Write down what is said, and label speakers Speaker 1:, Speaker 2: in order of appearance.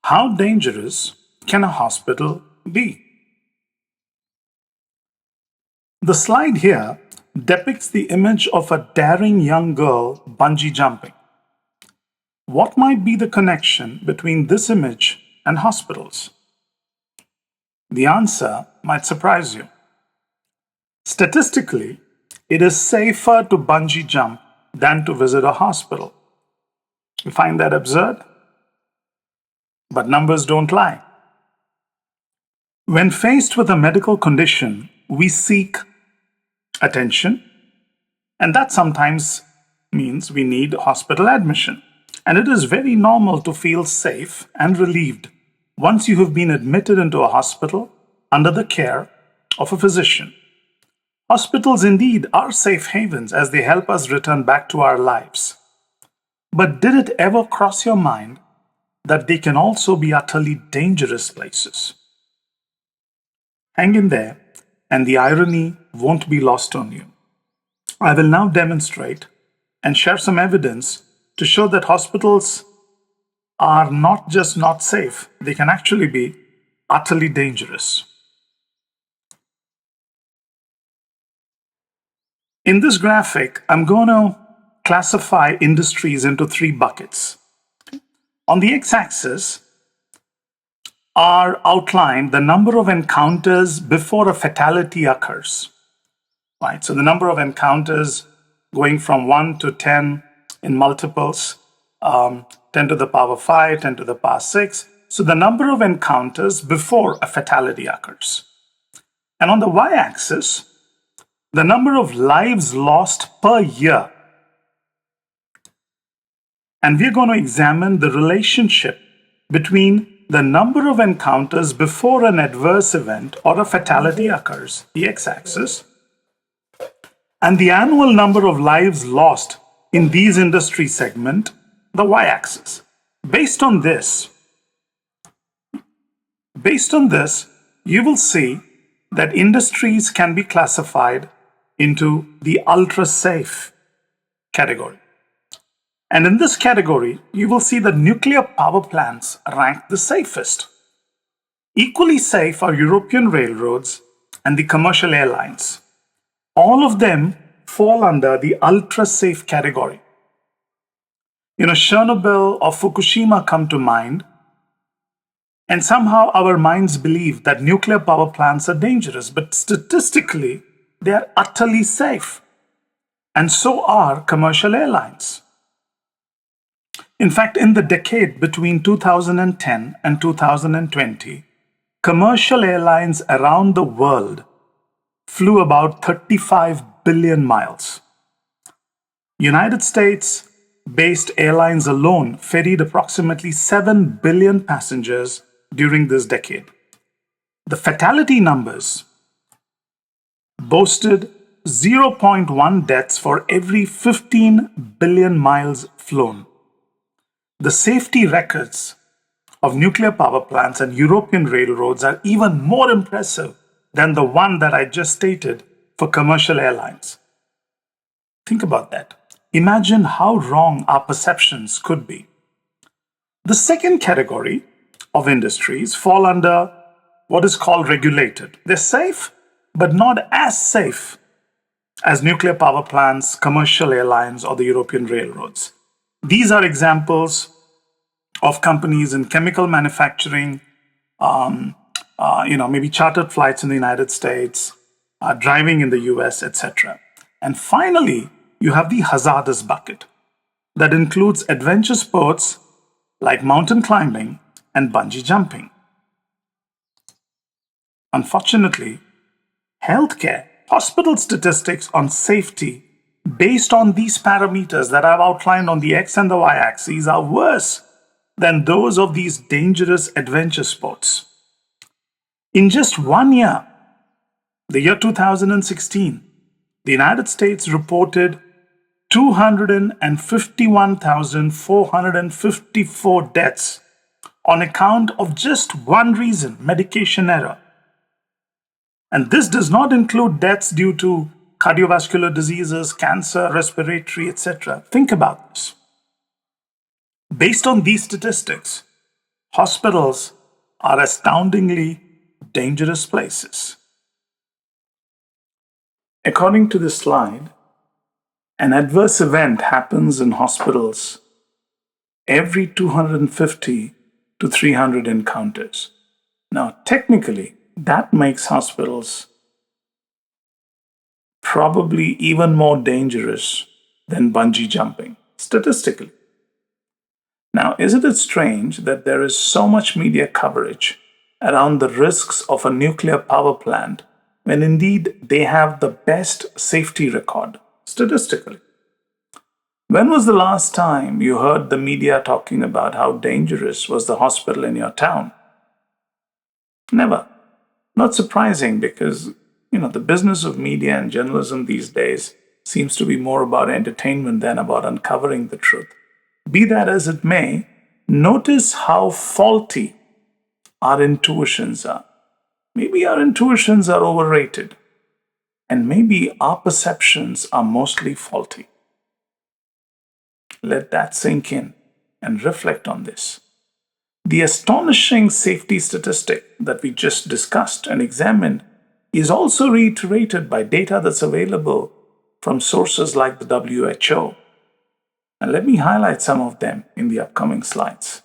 Speaker 1: How dangerous can a hospital be? The slide here depicts the image of a daring young girl bungee jumping. What might be the connection between this image and hospitals? The answer might surprise you. Statistically, it is safer to bungee jump than to visit a hospital. You find that absurd? But numbers don't lie. When faced with a medical condition, we seek attention, and that sometimes means we need hospital admission. And it is very normal to feel safe and relieved once you have been admitted into a hospital under the care of a physician. Hospitals indeed are safe havens as they help us return back to our lives. But did it ever cross your mind that they can also be utterly dangerous places? Hang in there, and the irony won't be lost on you. I will now demonstrate and share some evidence to show that hospitals are not just not safe, they can actually be utterly dangerous. In this graphic, I'm going to classify industries into three buckets. On the x-axis are outlined the number of encounters before a fatality occurs. Right? So the number of encounters going from 1 to 10 in multiples, 10 to the power 5, 10 to the power 6. So the number of encounters before a fatality occurs. And on the y-axis, the number of lives lost per year. And we're going to examine the relationship between the number of encounters before an adverse event or a fatality occurs, the x-axis, and the annual number of lives lost in these industry segment, the y-axis. Based on this, you will see that industries can be classified into the ultra-safe category. And in this category, you will see that nuclear power plants rank the safest. Equally safe are European railroads and the commercial airlines. All of them fall under the ultra-safe category. Chernobyl or Fukushima come to mind, and somehow our minds believe that nuclear power plants are dangerous, but statistically, they are utterly safe. And so are commercial airlines. In fact, in the decade between 2010 and 2020, commercial airlines around the world flew about 35 billion miles. United States-based airlines alone ferried approximately 7 billion passengers during this decade. The fatality numbers boasted 0.1 deaths for every 15 billion miles flown. The safety records of nuclear power plants and European railroads are even more impressive than the one that I just stated for commercial airlines. Think about that. Imagine how wrong our perceptions could be. The second category of industries fall under what is called regulated. They're safe, but not as safe as nuclear power plants, commercial airlines, or the European railroads. These are examples of companies in chemical manufacturing, maybe chartered flights in the United States, driving in the US, etc. And finally, you have the hazardous bucket that includes adventure sports like mountain climbing and bungee jumping. Unfortunately, healthcare, hospital statistics on safety based on these parameters that I've outlined on the X and the Y axes are worse than those of these dangerous adventure sports. In just 1 year, the year 2016, the United States reported 251,454 deaths on account of just one reason, medication error. And this does not include deaths due to cardiovascular diseases, cancer, respiratory, etc. Think about this. Based on these statistics, Hospitals are astoundingly dangerous places. According to this slide, an adverse event happens in hospitals every 250 to 300 encounters. Now, technically, that makes hospitals probably even more dangerous than bungee jumping, statistically. Now, isn't it strange that there is so much media coverage around the risks of a nuclear power plant when indeed they have the best safety record, statistically? When was the last time you heard the media talking about how dangerous was the hospital in your town? Never. Not surprising because, the business of media and journalism these days seems to be more about entertainment than about uncovering the truth. Be that as it may, notice how faulty our intuitions are. Maybe our intuitions are overrated, and maybe our perceptions are mostly faulty. Let that sink in and reflect on this. The astonishing safety statistic that we just discussed and examined is also reiterated by data that's available from sources like the WHO. And let me highlight some of them in the upcoming slides.